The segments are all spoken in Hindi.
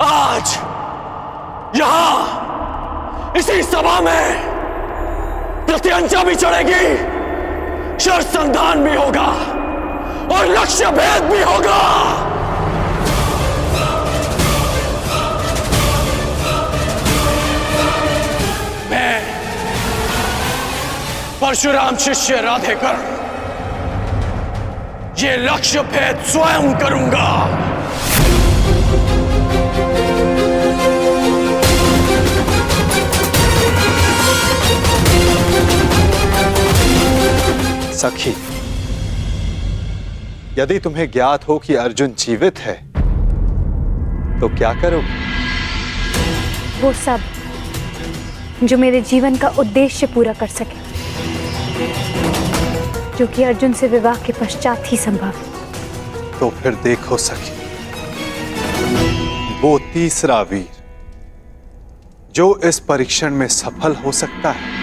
आज यहां इसी सभा में प्रत्यंचा भी चढ़ेगी, शस्त्र संधान भी होगा और लक्ष्य भेद भी होगा। मैं परशुराम शिष्य राधेकर ये लक्ष्य भेद स्वयं करूंगा। सखी, यदि तुम्हें ज्ञात हो कि अर्जुन जीवित है तो क्या करोगे? वो सब जो मेरे जीवन का उद्देश्य पूरा कर सके, जो कि अर्जुन से विवाह के पश्चात ही संभव है। तो फिर देखो सखी, वो तीसरा वीर जो इस परीक्षण में सफल हो सकता है,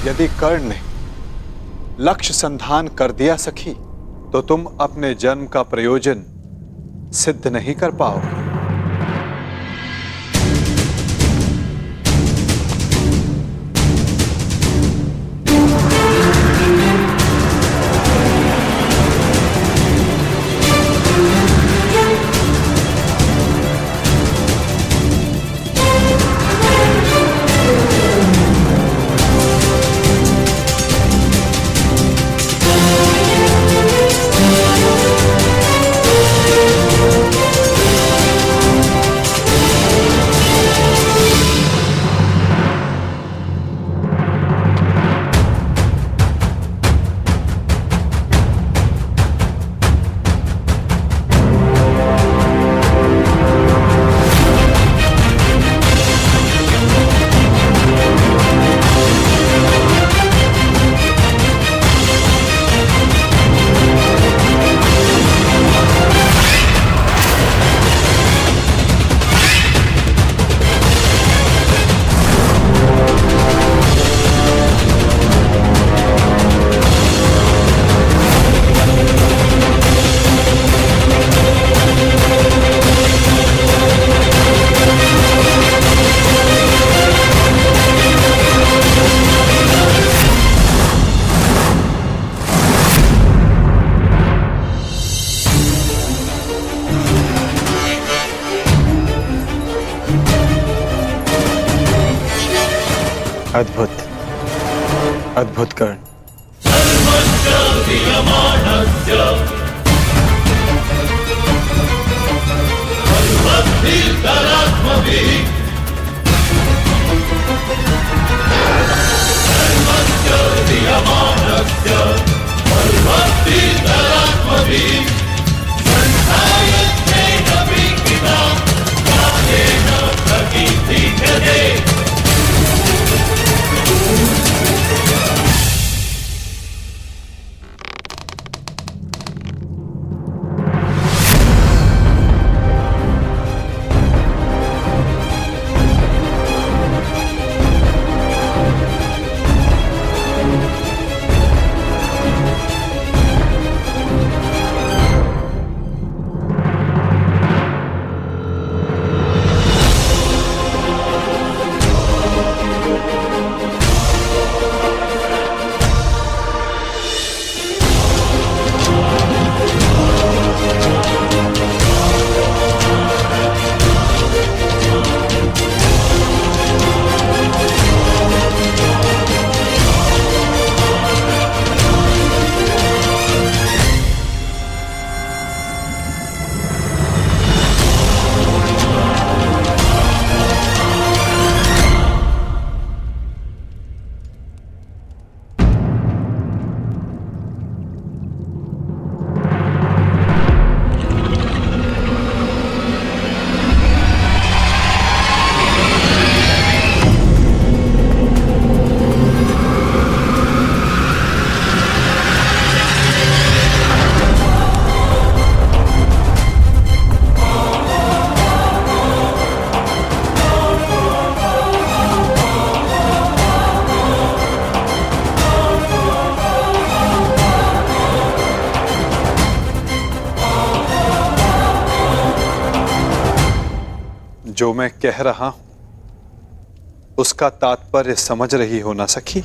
यदि कर्ण ने लक्ष्य संधान कर दिया सखी, तो तुम अपने जन्म का प्रयोजन सिद्ध नहीं कर पाओगे। अद्भुत, अद्भुत कर्ण। जो मैं कह रहा हूं उसका तात्पर्य समझ रही हो ना सखी?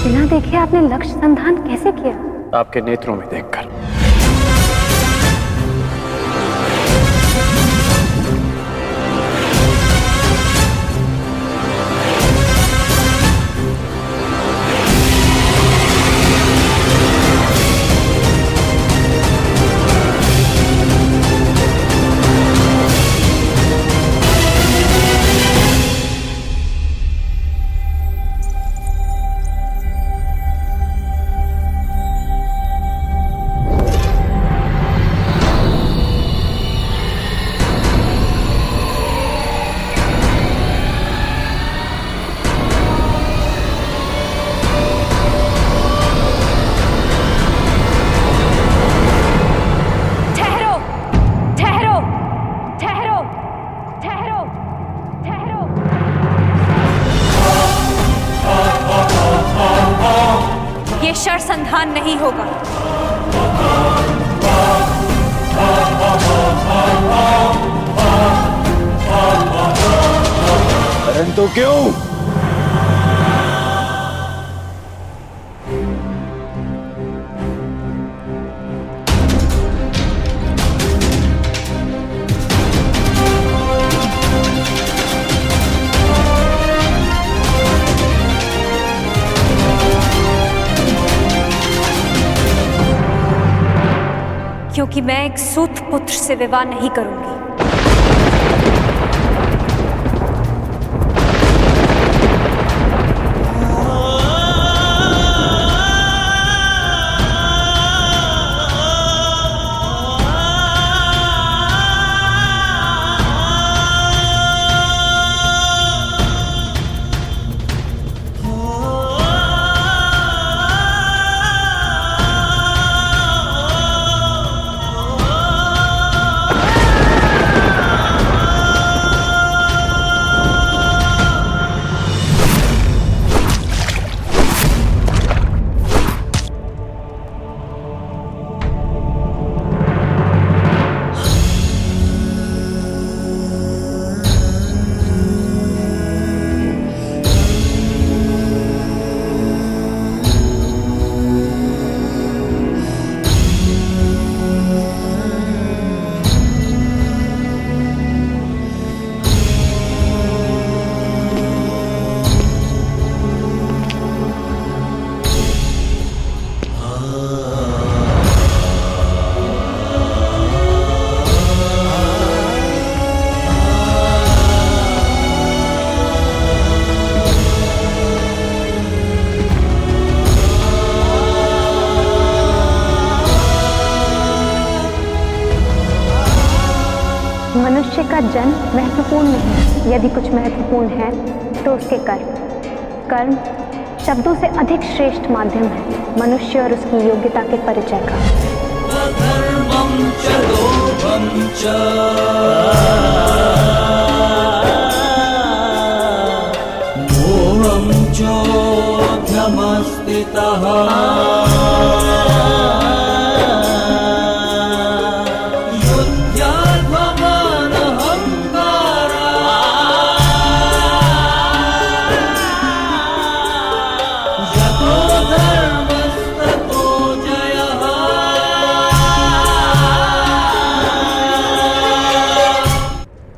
बिना देखे आपने लक्ष्य संधान कैसे किया? आपके नेत्रों में देखकर। शर संधान नहीं होगा। परंतु क्यों? क्योंकि मैं एक सूत पुत्र से विवाह नहीं करूंगी। मनुष्य का जन्म महत्वपूर्ण नहीं, यदि कुछ महत्वपूर्ण है तो उसके कर्म। कर्म शब्दों से अधिक श्रेष्ठ माध्यम है मनुष्य और उसकी योग्यता के परिचय का। धर्मं च लोभं च मोहं चोऽध्यमस्थितः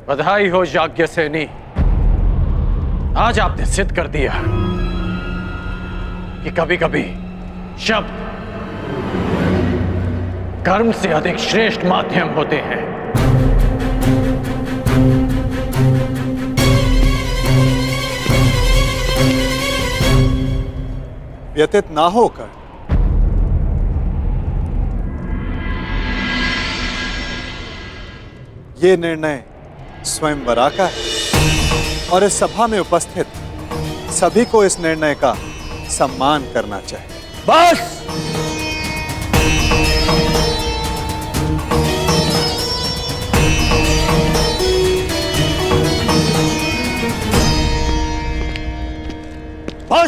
बधाई हो याज्ञसेनी, आज आपने सिद्ध कर दिया कि कभी कभी शब्द कर्म से अधिक श्रेष्ठ माध्यम होते हैं। व्यतीत ना होकर ये निर्णय स्वयंवरा का है और इस सभा में उपस्थित सभी को इस निर्णय का सम्मान करना चाहिए। बस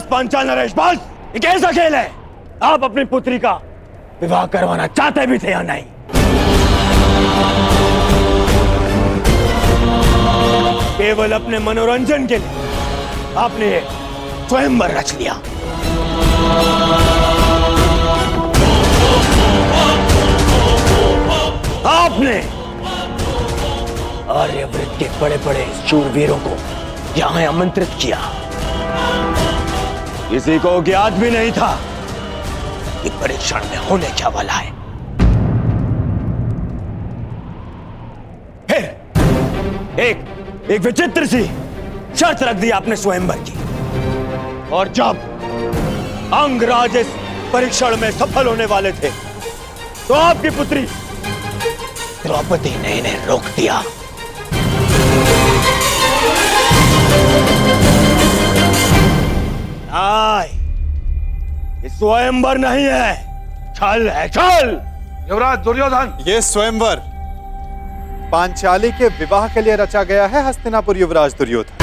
पांचाल नरेश बस। ये कैसा खेल है? आप अपनी पुत्री का विवाह करवाना चाहते भी थे या नहीं? केवल अपने मनोरंजन के लिए आपने ये स्वयंवर रच लिया। आपने आर्यव्रत के बड़े बड़े शूरवीरों को यहां आमंत्रित किया। किसी को ज्ञात भी नहीं था कि परीक्षण में होने क्या वाला है। फिर एक विचित्र सी शर्त रख दी आपने स्वयंवर की, और जब अंगराज इस परीक्षण में सफल होने वाले थे तो आपकी पुत्री द्रौपदी ने इन्हें रोक दिया। ये स्वयंवर नहीं है, छल है, छल। युवराज दुर्योधन, ये स्वयंवर पांचाली के विवाह के लिए रचा गया है हस्तिनापुर युवराज दुर्योधन।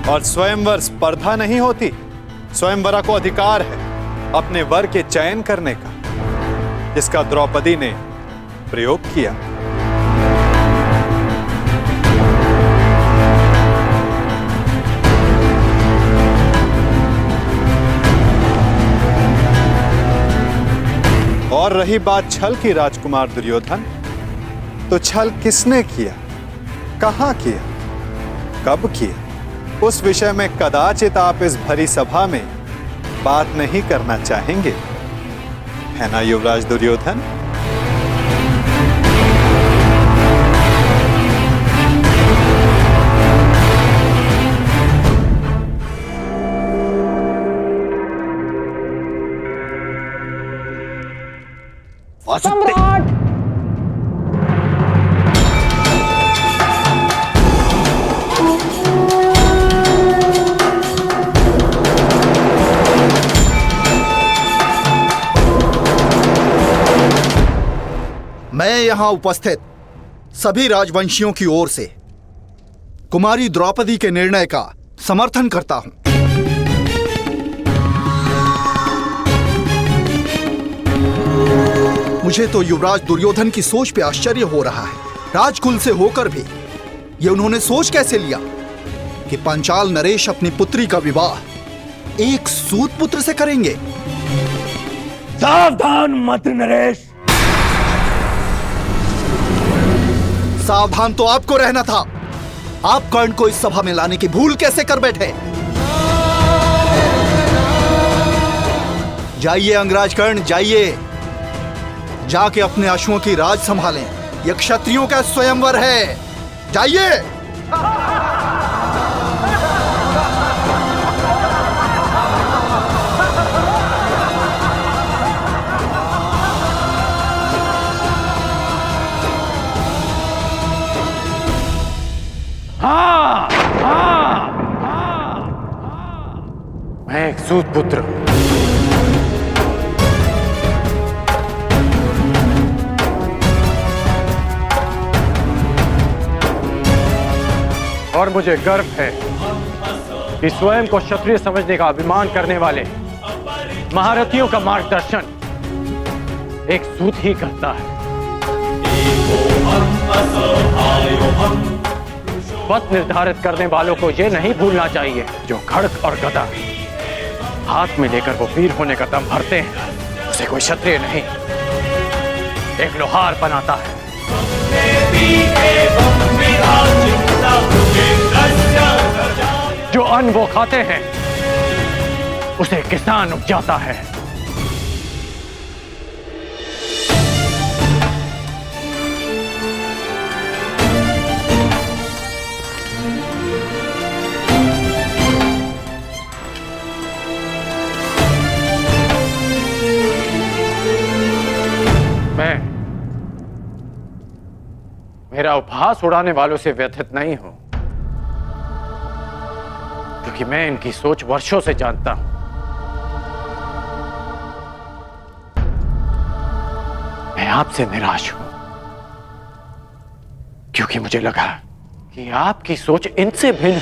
और स्वयंवर स्पर्धा नहीं होती, स्वयंवरा को अधिकार है अपने वर के चयन करने का, जिसका द्रौपदी ने प्रयोग किया। और रही बात छल की राजकुमार दुर्योधन, तो छल किसने किया, कहां किया, कब किया, उस विषय में कदाचित आप इस भरी सभा में बात नहीं करना चाहेंगे, है ना युवराज दुर्योधन? सम्राट! मैं यहां उपस्थित सभी राजवंशियों की ओर से कुमारी द्रौपदी के निर्णय का समर्थन करता हूं। मुझे तो युवराज दुर्योधन की सोच पे आश्चर्य हो रहा है। राजकुल से होकर भी ये उन्होंने सोच कैसे लिया कि पांचाल नरेश अपनी पुत्री का विवाह एक सूत पुत्र से करेंगे। सावधान मत नरेश। सावधान तो आपको रहना था। आप कर्ण को इस सभा में लाने की भूल कैसे कर बैठे? जाइए अंगराज कर्ण, जाइए, जाके अपने अश्वों की राज संभालें। यह क्षत्रियों का स्वयंवर है, जाइए। हाँ, हाँ, मैं एक सूत पुत्र हूं। और मुझे गर्व है कि स्वयं को क्षत्रिय समझने का अभिमान करने वाले महारथियों का मार्गदर्शन एक सूत ही करता है। पथ निर्धारित करने वालों को यह नहीं भूलना चाहिए, जो खड्ग और गदा हाथ में लेकर वो वीर होने का दम भरते हैं, उसे कोई क्षत्रिय नहीं, एक लोहार बनाता है। जो अन्न वो खाते हैं उसे किसान उपजाता है। मैं मेरा उपहास उड़ाने वालों से व्यथित नहीं हूं, क्योंकि मैं इनकी सोच वर्षों से जानता हूं। मैं आपसे निराश हूं, क्योंकि मुझे लगा कि आपकी सोच इनसे भिन्न है।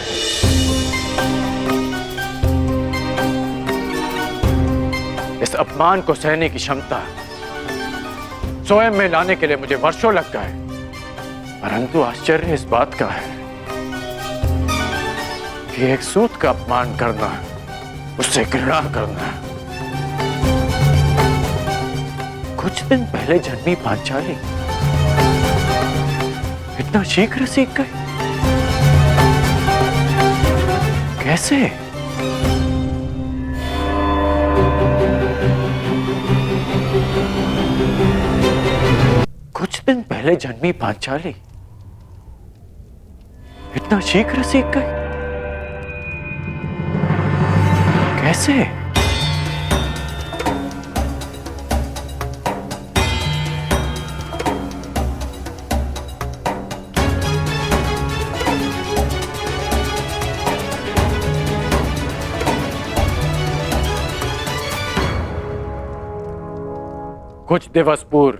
इस अपमान को सहने की क्षमता स्वयं में लाने के लिए मुझे वर्षों लग गए, परंतु आश्चर्य इस बात का है कि एक सूत का अपमान करना, उससे घृणा करना, कुछ दिन पहले जन्मी पांचाली इतना शीघ्र सीख गए? कैसे? कुछ दिन पहले जन्मी पांचाली इतना शीघ्र सीख गए? कैसे? कुछ दिवस पूर्व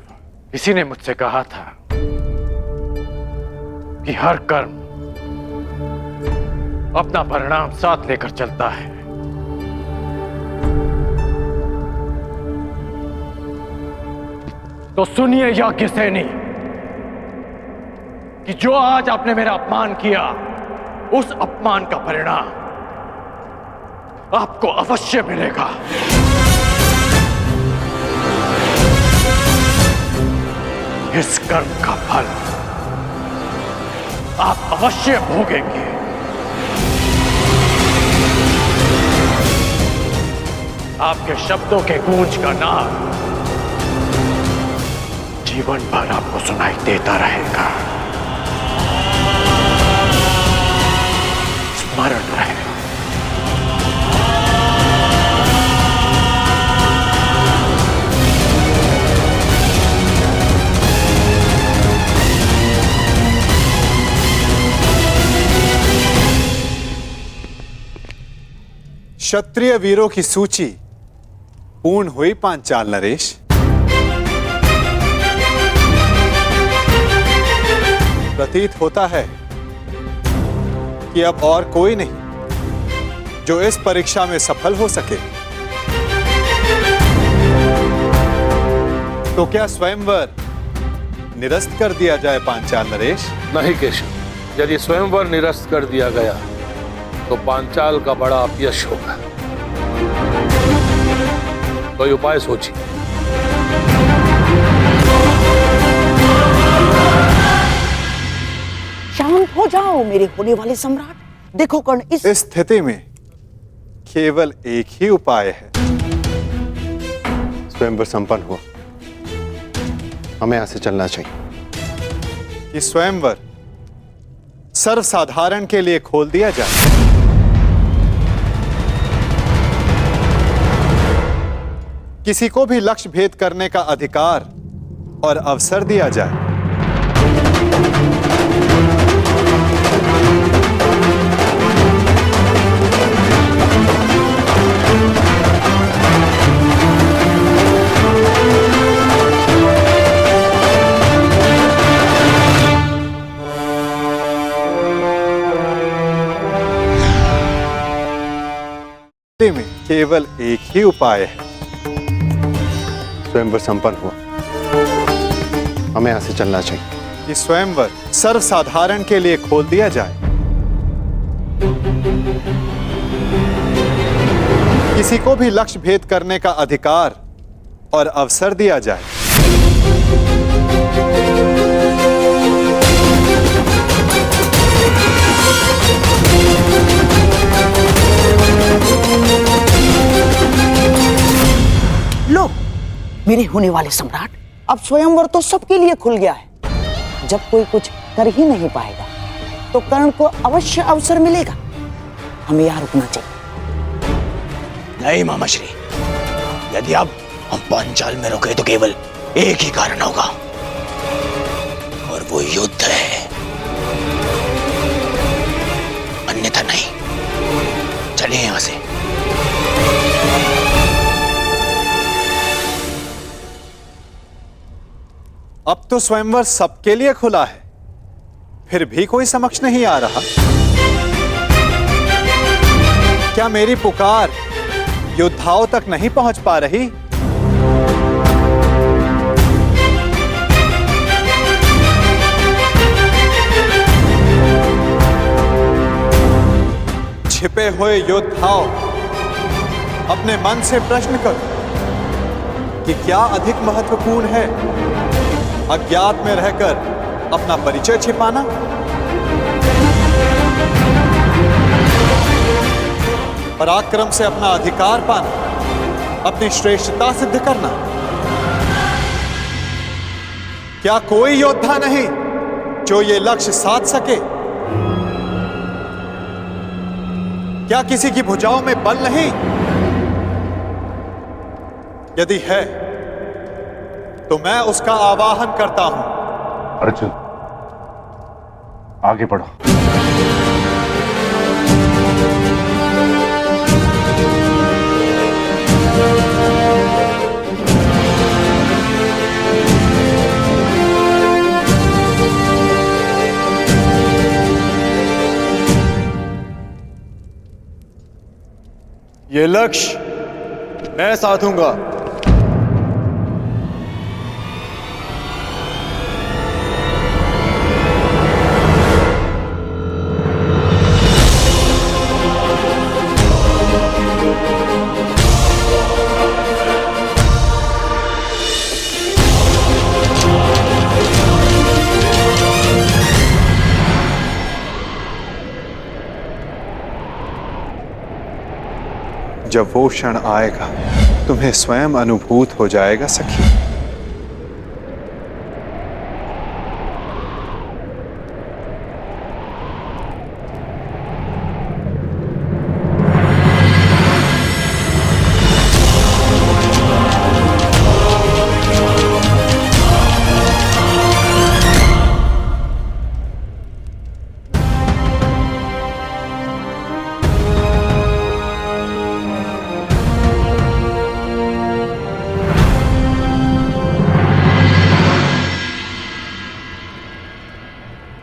किसी ने मुझसे कहा था कि हर कर्म अपना परिणाम साथ लेकर चलता है। तो सुनिए याज्ञसेनी कि जो आज आपने मेरा अपमान किया, उस अपमान का परिणाम आपको अवश्य मिलेगा। इस कर्म का फल आप अवश्य भोगेंगे। आपके शब्दों के गूंज का नाद जीवन भर आपको सुनाई देता रहेगा। स्मरण रहे। क्षत्रिय वीरों की सूची पूर्ण हुई पांचाल नरेश। प्रतीत होता है कि अब और कोई नहीं जो इस परीक्षा में सफल हो सके। तो क्या स्वयंवर निरस्त कर दिया जाए पांचाल नरेश? नहीं केशव, यदि स्वयंवर निरस्त कर दिया गया तो पांचाल का बड़ा अपयश होगा। कोई उपाय सोचिए। शांत हो जाओ मेरे होने वाले सम्राट। देखो कर्ण, इस स्थिति में केवल एक ही उपाय है। स्वयंवर संपन्न हुआ, हमें यहां से चलना चाहिए। कि स्वयंवर सर्वसाधारण के लिए खोल दिया जाए। किसी को भी लक्ष्य भेद करने का अधिकार और अवसर दिया जाए। में केवल एक ही उपाय है। स्वयंवर संपन्न हुआ, हमें यहां से चलना चाहिए। कि स्वयंवर सर्वसाधारण के लिए खोल दिया जाए। किसी को भी लक्ष्य भेद करने का अधिकार और अवसर दिया जाए। लो मेरे होने वाले सम्राट, अब स्वयंवर तो सबके लिए खुल गया है। जब कोई कुछ कर ही नहीं पाएगा तो कर्ण को अवश्य अवसर मिलेगा। हमें यहाँ रुकना चाहिए। नहीं मामाश्री, यदि अब हम पांचाल में रुके तो केवल एक ही कारण होगा, और वो युद्ध है, अन्यथा नहीं। चलिए यहां से। अब तो स्वयंवर सबके लिए खुला है, फिर भी कोई समक्ष नहीं आ रहा। क्या मेरी पुकार योद्धाओं तक नहीं पहुंच पा रही? छिपे हुए योद्धाओं, अपने मन से प्रश्न करो कि क्या अधिक महत्वपूर्ण है, अज्ञात में रहकर अपना परिचय छिपाना, पराक्रम से अपना अधिकार पाना, अपनी श्रेष्ठता सिद्ध करना? क्या कोई योद्धा नहीं जो ये लक्ष्य साध सके? क्या किसी की भुजाओं में बल नहीं? यदि है तो मैं उसका आवाहन करता हूं। अर्जुन, आगे बढ़ो। ये लक्ष्य मैं साधूंगा। जब वो क्षण आएगा तुम्हें स्वयं अनुभूत हो जाएगा सखी।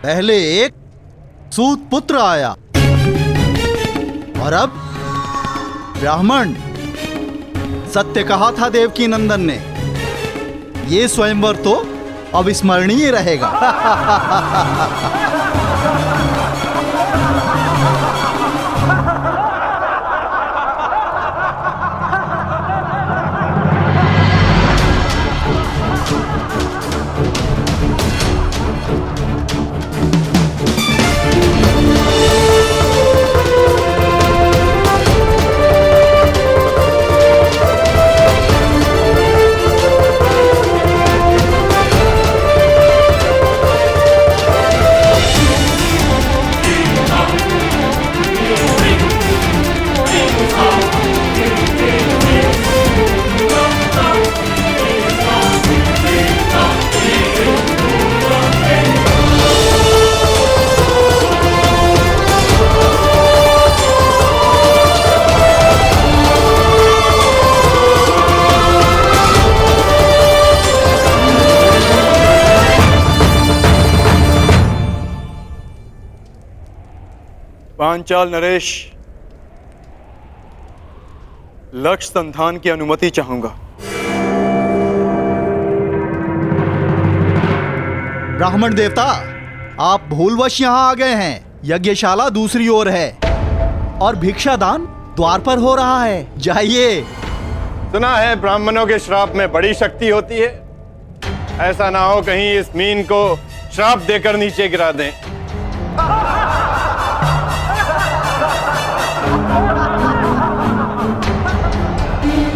पहले एक सूत पुत्र आया और अब ब्राह्मण। सत्य कहा था देवकी नंदन ने, ये स्वयंवर तो अविस्मरणीय रहेगा। पांचाल नरेश, लक्ष्य संधान की अनुमति चाहूंगा। ब्राह्मण देवता, आप भूलवश यहाँ आ गए हैं। यज्ञशाला दूसरी ओर है और भिक्षादान द्वार पर हो रहा है। जाइए। सुना है ब्राह्मणों के श्राप में बड़ी शक्ति होती है। ऐसा ना हो कहीं इस मीन को श्राप देकर नीचे गिरा दें।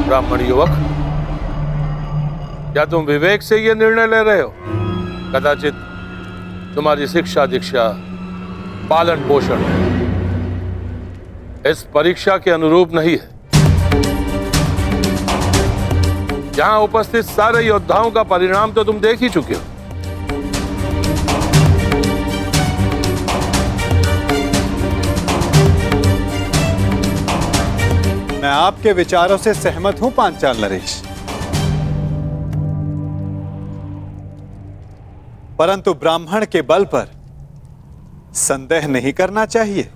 ब्राह्मण युवक, क्या तुम विवेक से यह निर्णय ले रहे हो? कदाचित तुम्हारी शिक्षा दीक्षा, पालन पोषण इस परीक्षा के अनुरूप नहीं है। यहां उपस्थित सारे योद्धाओं का परिणाम तो तुम देख ही चुके हो। मैं आपके विचारों से सहमत हूं पांचाल नरेश, परंतु ब्राह्मण के बल पर संदेह नहीं करना चाहिए।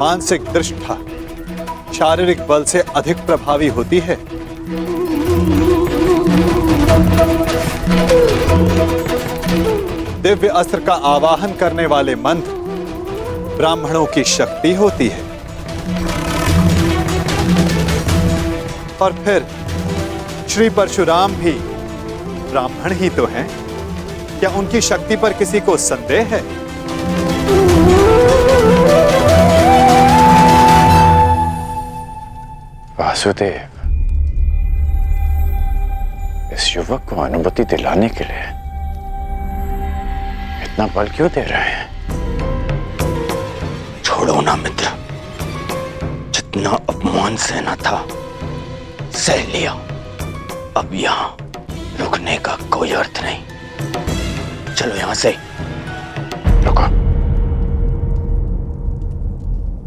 मानसिक दृष्टता शारीरिक बल से अधिक प्रभावी होती है। दिव्य अस्त्र का आवाहन करने वाले मंत्र ब्राह्मणों की शक्ति होती है। और फिर श्री परशुराम भी ब्राह्मण ही तो हैं। क्या उनकी शक्ति पर किसी को संदेह है? वासुदेव, इस युवक को अनुमति दिलाने के लिए इतना बल क्यों दे रहे हैं? छोड़ो ना मित्र, जितना अपमान सहना था सह लिया। अब यहां रुकने का कोई अर्थ नहीं। चलो यहां से। रुको,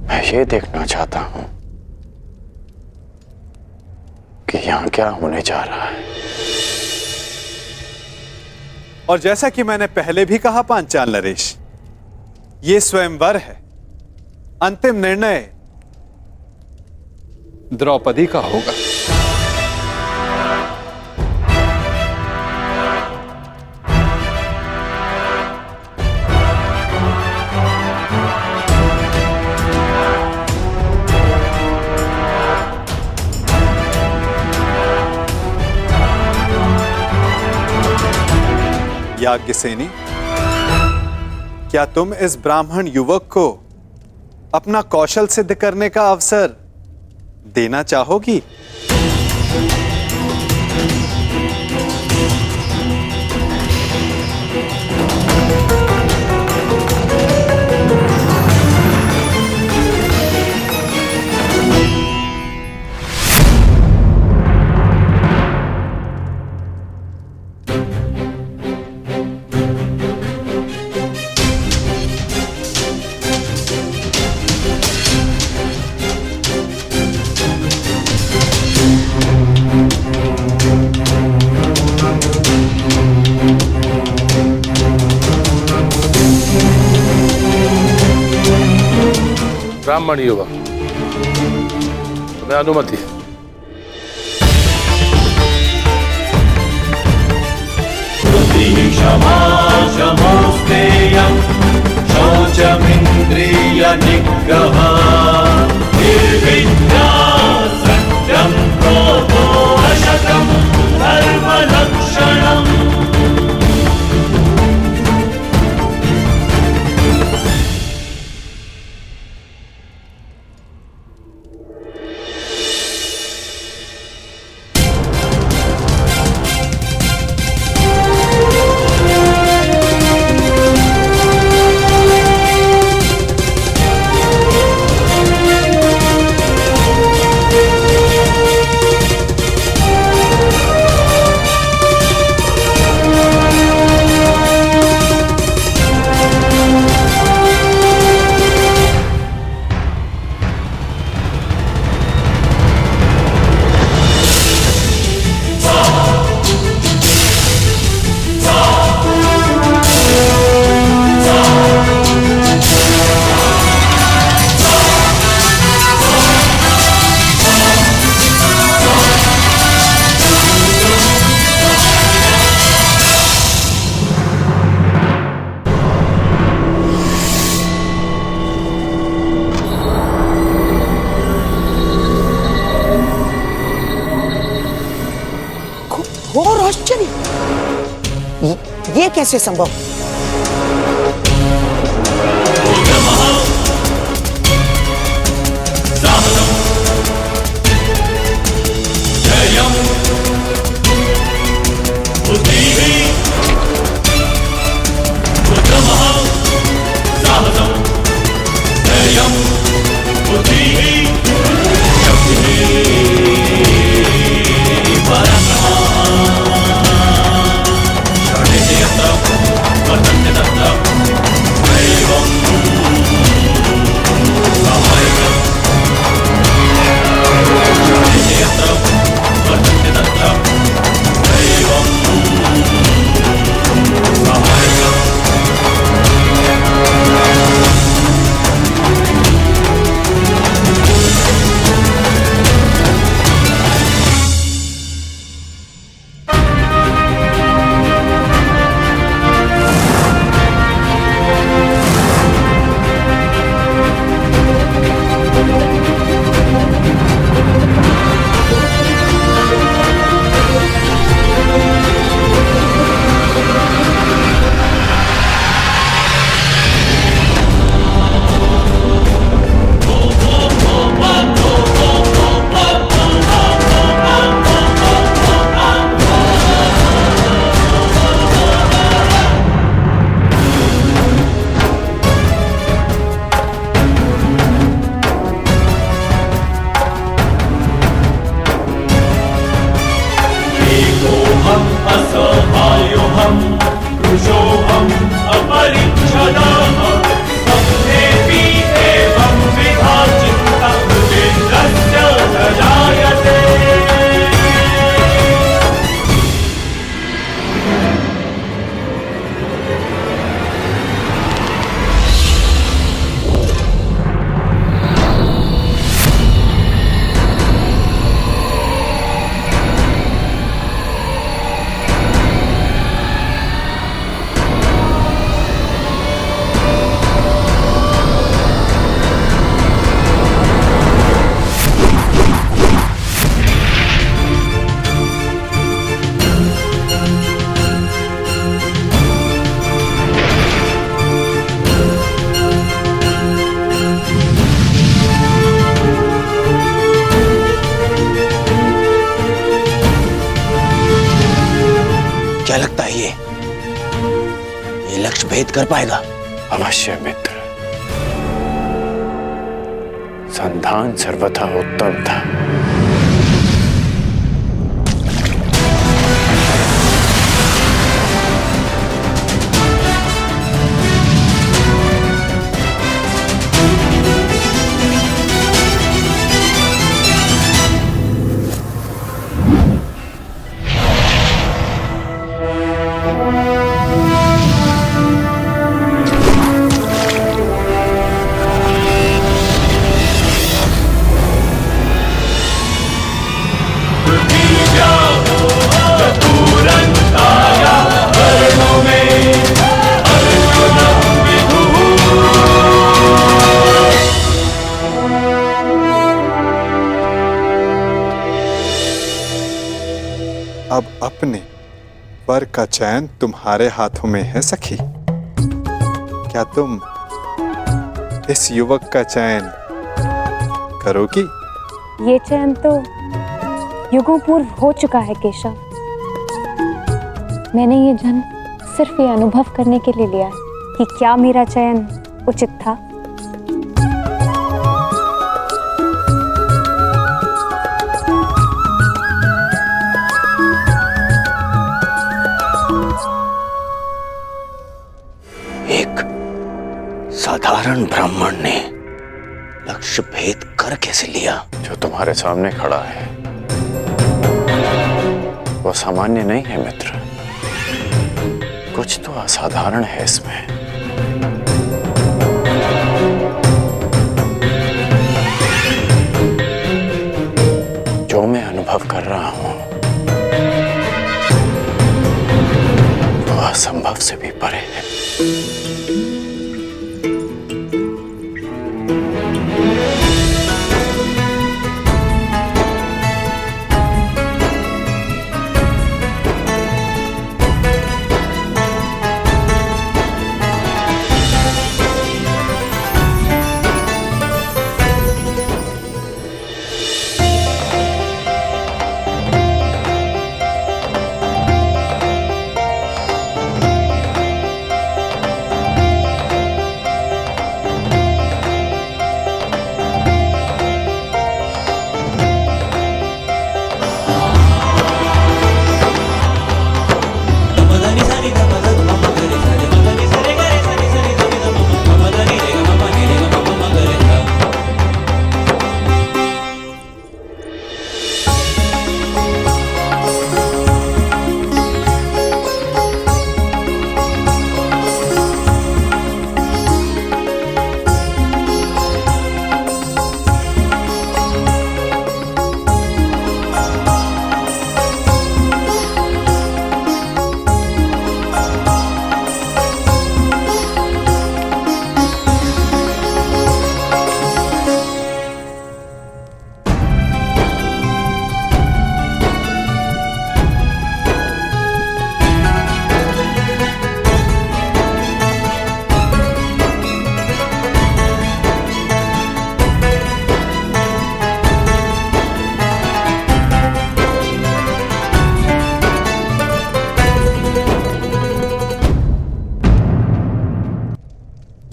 मैं ये देखना चाहता हूं कि यहां क्या होने जा रहा है। और जैसा कि मैंने पहले भी कहा पांचाल नरेश, ये स्वयंवर है। अंतिम निर्णय द्रौपदी का होगा। याज्ञसेनी, क्या तुम इस ब्राह्मण युवक को अपना कौशल सिद्ध करने का अवसर देना चाहोगी? ब्राह्मण युवक, तुम्हें अनुमति है। क्षमा क्षमोस्तेयं शौचमिन्द्रिय निग्रह निर्विद्या सत्यं क्रोधो अशतं धर्मलक्षणम्। और आश्चर्य, ये कैसे संभव? भेद कर पाएगा? अवश्य मित्र। संधान सर्वथा उत्तम था। अब अपने वर का चयन तुम्हारे हाथों में है सखी। क्या तुम इस युवक का चयन करोगी? ये चयन तो युगों पूर्व हो चुका है केशव। मैंने ये जन्म सिर्फ ये अनुभव करने के लिए लिया है कि क्या मेरा चयन उचित था। एक साधारण ब्राह्मण ने लक्ष्य भेद कर कैसे लिया? जो तुम्हारे सामने खड़ा है वो सामान्य नहीं है मित्र। कुछ तो असाधारण है इसमें। जो मैं अनुभव कर रहा हूं वो असंभव से भी परे है।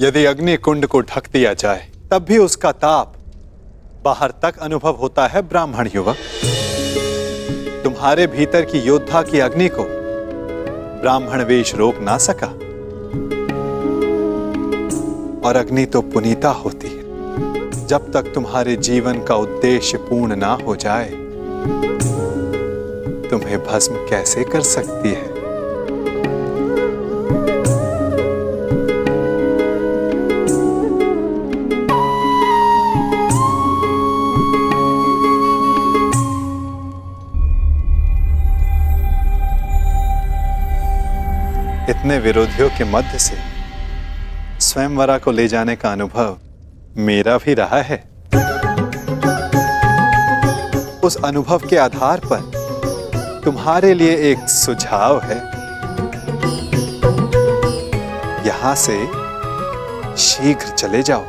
यदि अग्नि कुंड को ढक दिया जाए तब भी उसका ताप बाहर तक अनुभव होता है ब्राह्मण युवक। तुम्हारे भीतर की योद्धा की अग्नि को ब्राह्मण वेश रोक ना सका। और अग्नि तो पुनीता होती है। जब तक तुम्हारे जीवन का उद्देश्य पूर्ण ना हो जाए तुम्हें भस्म कैसे कर सकती है? इतने विरोधियों के मध्य से स्वयंवरा को ले जाने का अनुभव मेरा भी रहा है। उस अनुभव के आधार पर तुम्हारे लिए एक सुझाव है। यहां से शीघ्र चले जाओ।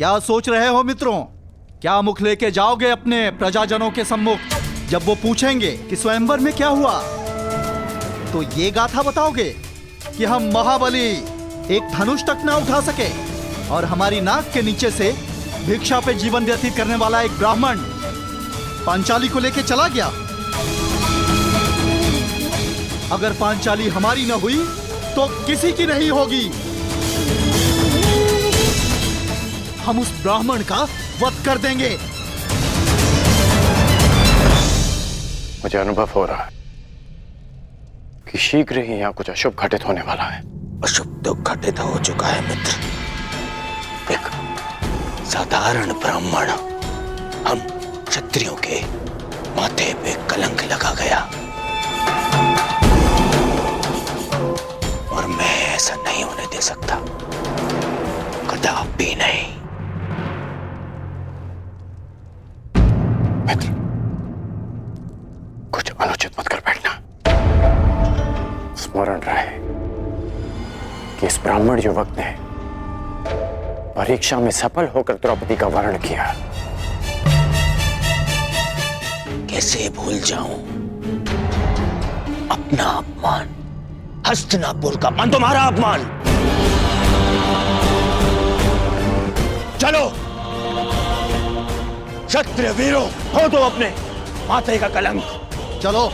क्या सोच रहे हो मित्रों? क्या मुख लेके जाओगे अपने प्रजाजनों के सम्मुख? जब वो पूछेंगे कि स्वयंवर में क्या हुआ, तो ये गाथा बताओगे कि हम महाबली एक धनुष तक ना उठा सके और हमारी नाक के नीचे से भिक्षा पे जीवन व्यतीत करने वाला एक ब्राह्मण पांचाली को लेके चला गया। अगर पांचाली हमारी न हुई तो किसी की नहीं होगी। हम उस ब्राह्मण का वध कर देंगे। मुझे अनुभव हो रहा है कि शीघ्र ही यहाँ कुछ अशुभ घटित होने वाला है। अशुभ तो घटित हो चुका है मित्र। एक साधारण ब्राह्मण हम क्षत्रियों के माथे पे कलंक लगा गया, और मैं ऐसा नहीं होने दे सकता, कदापि नहीं। मित्र, कुछ अनुचित मत कर बैठना। स्मरण रहे कि इस ब्राह्मण युवक ने परीक्षा में सफल होकर द्रौपदी का वर्ण किया। कैसे भूल जाऊं अपना अपमान, हस्तिनापुर का अपमान, तुम्हारा अपमान। चलो क्षत्रिय वीरों, हो तो अपने माथे का कलंक। चलो।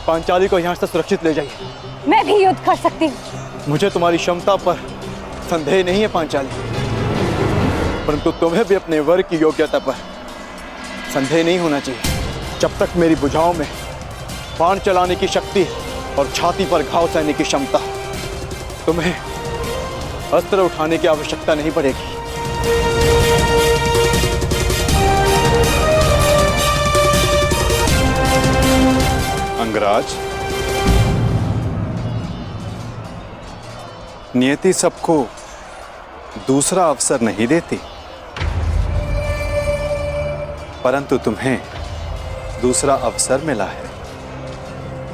पांचाली को यहाँ से सुरक्षित ले जाइए। मैं भी युद्ध कर सकती हूँ। मुझे तुम्हारी क्षमता पर संदेह नहीं है पांचाली, परंतु तुम्हें भी अपने वर की योग्यता पर संदेह नहीं होना चाहिए। जब तक मेरी भुजाओं में बाण चलाने की शक्ति और छाती पर घाव सहने की क्षमता, तुम्हें अस्त्र उठाने की आवश्यकता नहीं पड़ेगी। अंगराज, नियति सबको दूसरा अवसर नहीं देती, परंतु तुम्हें दूसरा अवसर मिला है।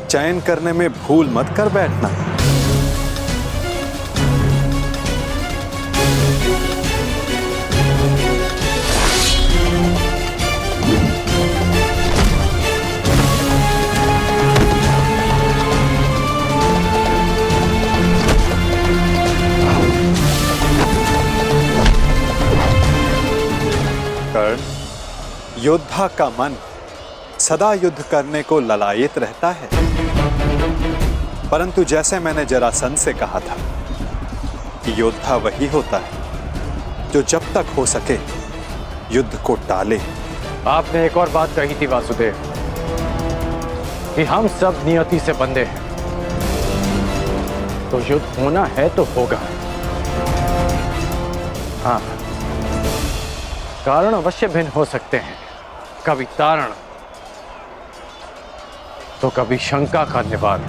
चयन करने में भूल मत कर बैठना। योद्धा का मन सदा युद्ध करने को ललायित रहता है, परंतु जैसे मैंने जरासंध से कहा था कि योद्धा वही होता है जो जब तक हो सके युद्ध को टाले। आपने एक और बात कही थी वासुदेव कि हम सब नियति से बंधे हैं, तो युद्ध होना है तो होगा। हाँ, कारण अवश्य भिन्न हो सकते हैं, कभी तारण तो कभी शंका का निवारण।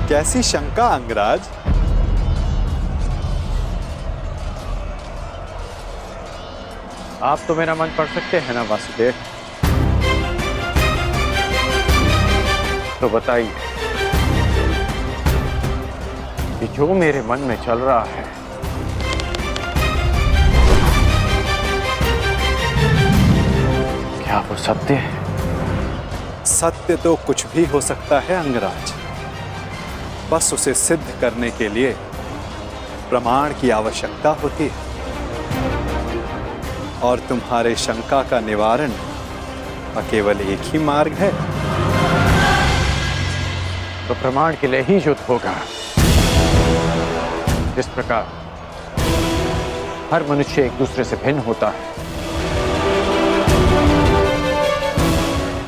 कैसी शंका अंगराज? आप तो मेरा मन पढ़ सकते हैं ना वासुदेव, तो बताइए कि जो मेरे मन में चल रहा है क्या वो सत्य है? सत्य तो कुछ भी हो सकता है अंगराज, बस उसे सिद्ध करने के लिए प्रमाण की आवश्यकता होती है। और तुम्हारे शंका का निवारण का केवल एक ही मार्ग है। तो प्रमाण के लिए ही युद्ध होगा। जिस प्रकार हर मनुष्य एक दूसरे से भिन्न होता है,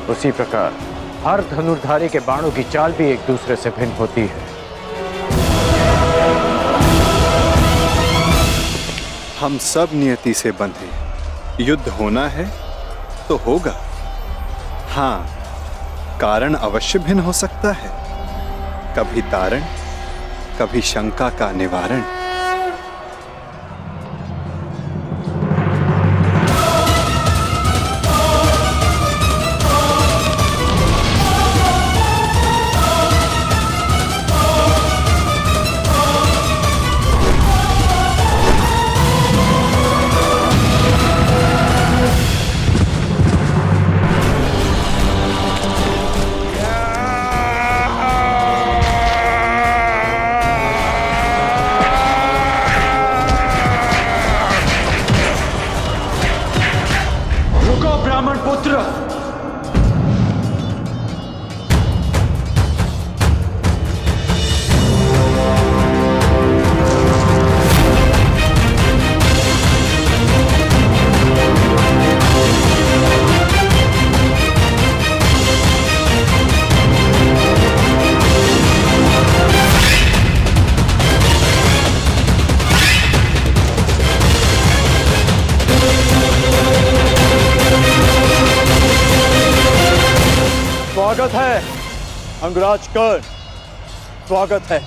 उसी प्रकार हर धनुर्धारी के बाणों की चाल भी एक दूसरे से भिन्न होती है। हम सब नियति से बंधे, युद्ध होना है तो होगा। हाँ, कारण अवश्य भिन्न हो सकता है, कभी तारण, कभी शंका का निवारण। स्वागत है अंगराज कर्ण, स्वागत है।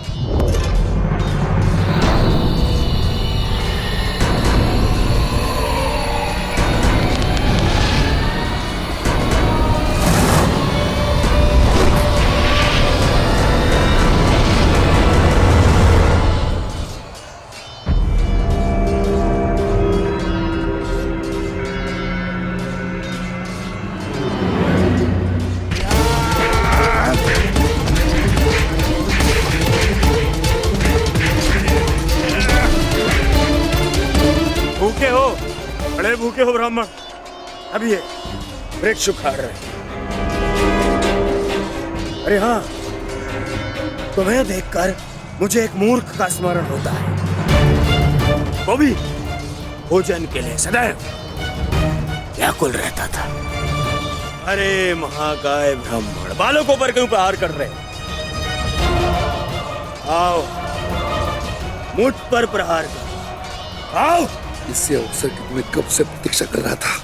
बड़े भूखे हो ब्राह्मण, अब ये वृक्ष उखाड़ रहे। अरे हाँ, तुम्हें देखकर मुझे एक मूर्ख का स्मरण होता है। वो भी भोजन के लिए सदैव व्याकुल रहता था। अरे महाकाय ब्राह्मण, बालकों पर क्यों प्रहार कर रहे? आओ, मुझ पर प्रहार करो, आओ। इससे अवसर की तुम्हें कब से प्रतीक्षा कर रहा था।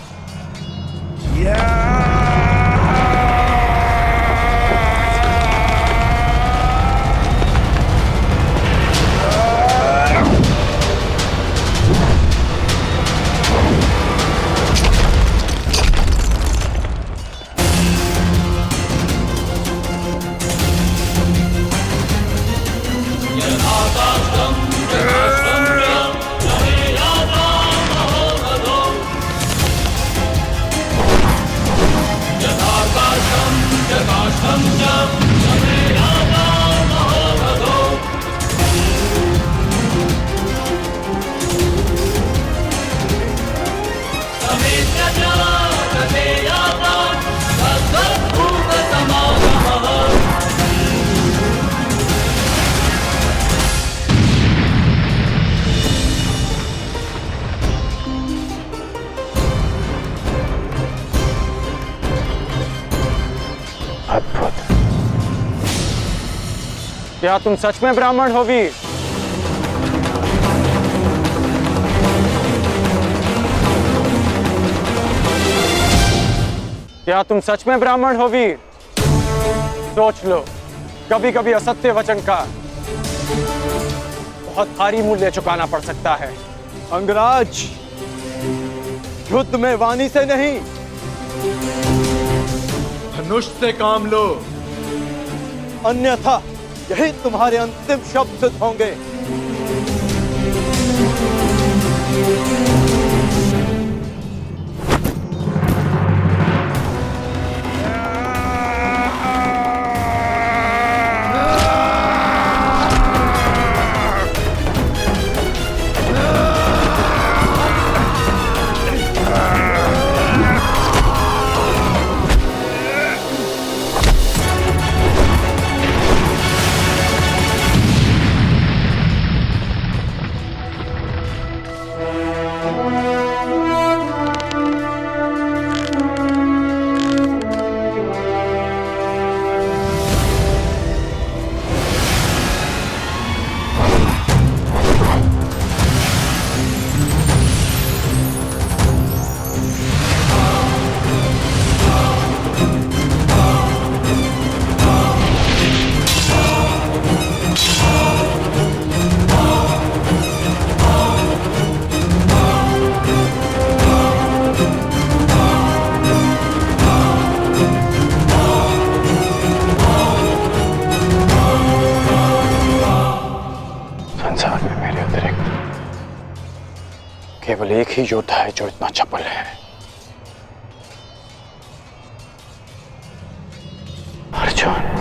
क्या तुम सच में ब्राह्मण हो वीर? क्या तुम सच में ब्राह्मण हो वीर? सोच लो, कभी कभी असत्य वचन का बहुत भारी मूल्य चुकाना पड़ सकता है। अंगराज, युद्ध में वाणी से नहीं, धनुष से काम लो, अन्यथा यही तुम्हारे अंतिम शब्द सिद्ध होंगे। संसार में मेरे अतिरिक्त केवल एक ही योद्धा है जो इतना चपल है, अर्जुन।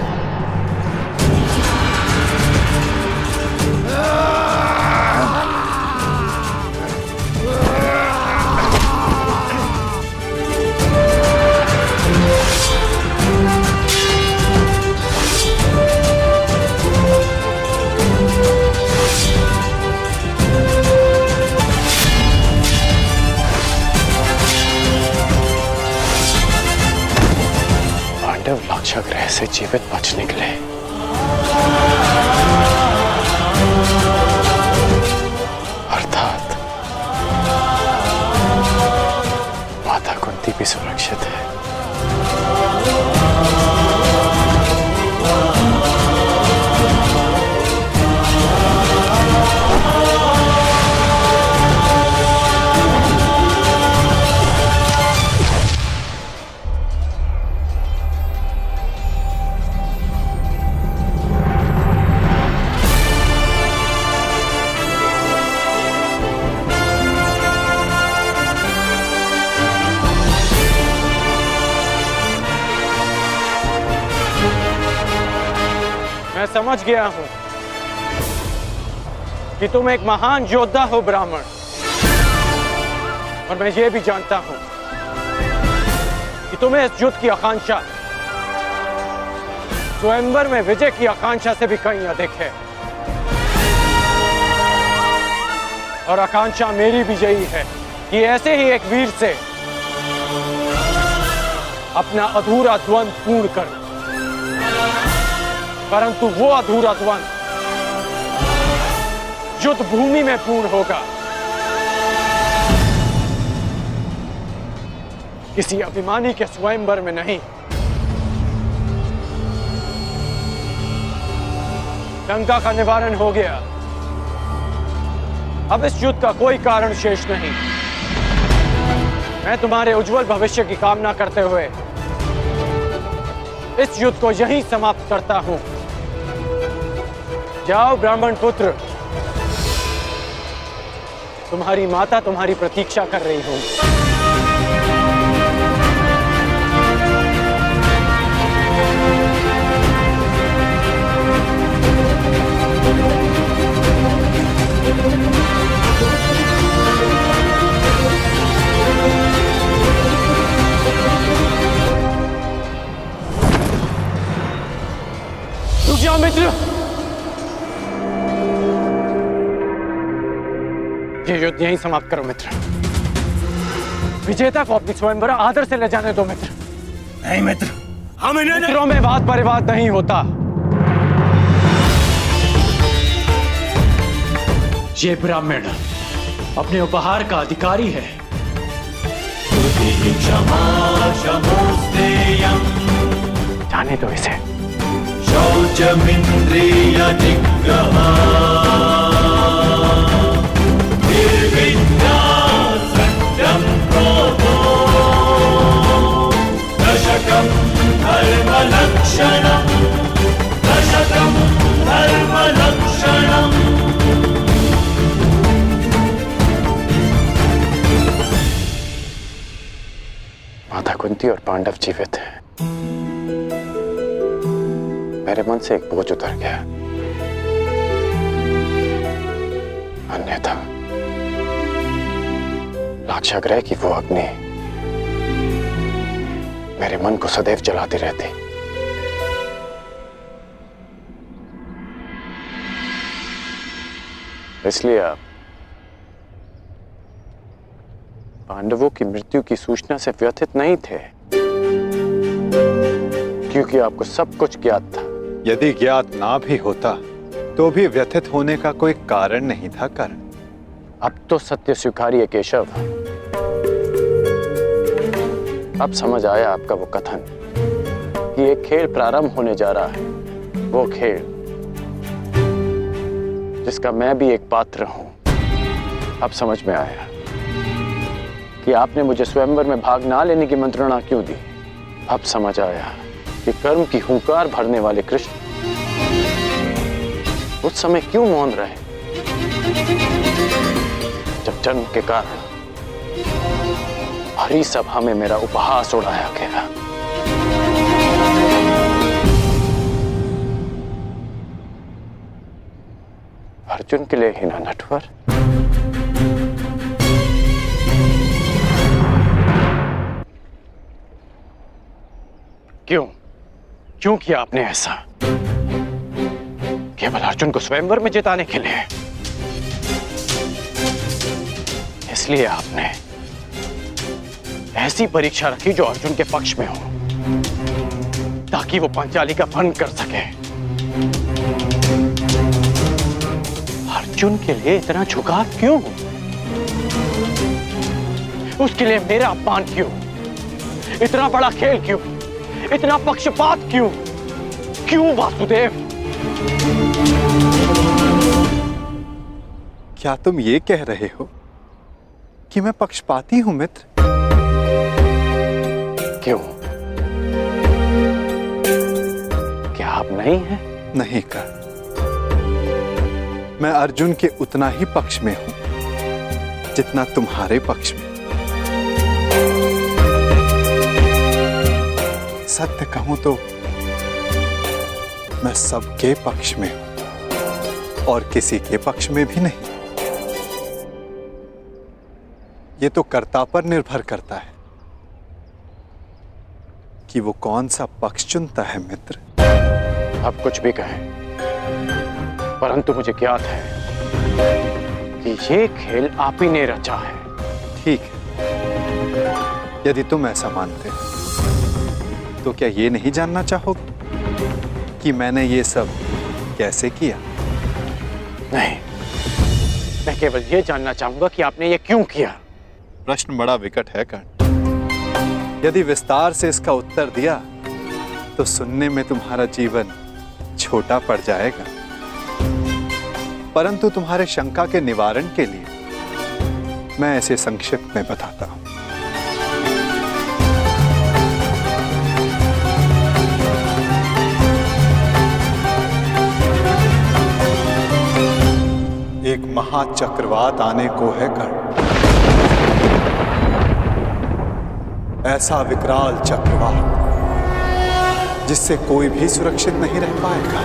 पांडव लाक्षागृह से जीवित बच निकले। अर्थात माता कुंती भी सुरक्षित है। मैं समझ गया हूं कि तुम एक महान योद्धा हो ब्राह्मण, और मैं ये भी जानता हूं कि तुम्हें इस युद्ध की आकांक्षा स्वयंवर में विजय की आकांक्षा से भी कहीं अधिक है। और आकांक्षा मेरी भी यही है कि ऐसे ही एक वीर से अपना अधूरा द्वंद्व पूर्ण करूं, परंतु वो अधूरा द्वंद्व युद्ध भूमि में पूर्ण होगा, किसी अभिमानी के स्वयंवर में नहीं। लंका का निवारण हो गया, अब इस युद्ध का कोई कारण शेष नहीं। मैं तुम्हारे उज्जवल भविष्य की कामना करते हुए इस युद्ध को यहीं समाप्त करता हूं। जाओ ब्राह्मण पुत्र, तुम्हारी माता तुम्हारी प्रतीक्षा कर रही हूं। रुक जाओ मित्र, ये युद्ध यहीं समाप्त करो मित्र। विजेता को अपनी स्वयंवर आदर से ले जाने दो मित्र। नहीं मित्र, हम इन्हें मित्रों में वाद परिवाद नहीं होता। ये ब्राह्मण अपने उपहार का अधिकारी है। जाने दो इसे। शौचमिंद्रिय निग्रह निर्विद्या सत्यं क्रोधो दशकं धर्मलक्षणं दशकं कुंती और पांडव जीवित हैं, मेरे मन से एक बोझ उतर गया। अन्यथा लाक्षागृह की वो अग्नि मेरे मन को सदैव जलाती रहती। इसलिए आप पांडवों की मृत्यु की सूचना से व्यथित नहीं थे, क्योंकि आपको सब कुछ ज्ञात था। यदि ज्ञात ना भी होता तो भी व्यथित होने का कोई कारण नहीं था। कर्ण, अब तो सत्य स्वीकारिए केशव। अब समझ आया आपका वो कथन कि एक खेल प्रारंभ होने जा रहा है, वो खेल जिसका मैं भी एक पात्र हूं। अब समझ में आया कि आपने मुझे स्वयंवर में भाग ना लेने की मंत्रणा क्यों दी। अब समझ आया कि कर्म की हुंकार भरने वाले कृष्ण उस समय क्यों मौन रहे जब जन्म के कारण हरी सभा में मेरा उपहास उड़ाया गया। अर्जुन के लिए ही ना नटवर। क्यों किया आपने ऐसा? केवल अर्जुन को स्वयंवर में जिताने के लिए? इसलिए आपने ऐसी परीक्षा रखी जो अर्जुन के पक्ष में हो, ताकि वो पांचाली का भंग कर सके। अर्जुन के लिए इतना झुकाव क्यों? उसके लिए मेरा अपमान क्यों? इतना बड़ा खेल क्यों? इतना पक्षपात क्यों? क्यों वासुदेव? क्या तुम ये कह रहे हो कि मैं पक्षपाती हूं मित्र? क्यों? क्या आप नहीं हैं? नहीं कर, मैं अर्जुन के उतना ही पक्ष में हूं जितना तुम्हारे पक्ष में। सत्य कहूं तो मैं सबके पक्ष में हूं और किसी के पक्ष में भी नहीं। ये तो कर्ता पर निर्भर करता है कि वो कौन सा पक्ष चुनता है मित्र। आप कुछ भी कहें, परंतु मुझे ज्ञात है कि ये खेल आप ही ने रचा है। ठीक है, यदि तुम ऐसा मानते हो तो क्या ये नहीं जानना चाहोगे कि मैंने ये सब कैसे किया? नहीं, मैं केवल ये जानना चाहूंगा कि आपने ये क्यों किया। प्रश्न बड़ा विकट है कर्ण। यदि विस्तार से इसका उत्तर दिया तो सुनने में तुम्हारा जीवन छोटा पड़ जाएगा, परंतु तुम्हारे शंका के निवारण के लिए मैं ऐसे संक्षिप्त में बताता हूं। एक महाचक्रवात आने को है कर्ण, ऐसा विकराल चक्रवात जिससे कोई भी सुरक्षित नहीं रह पाएगा।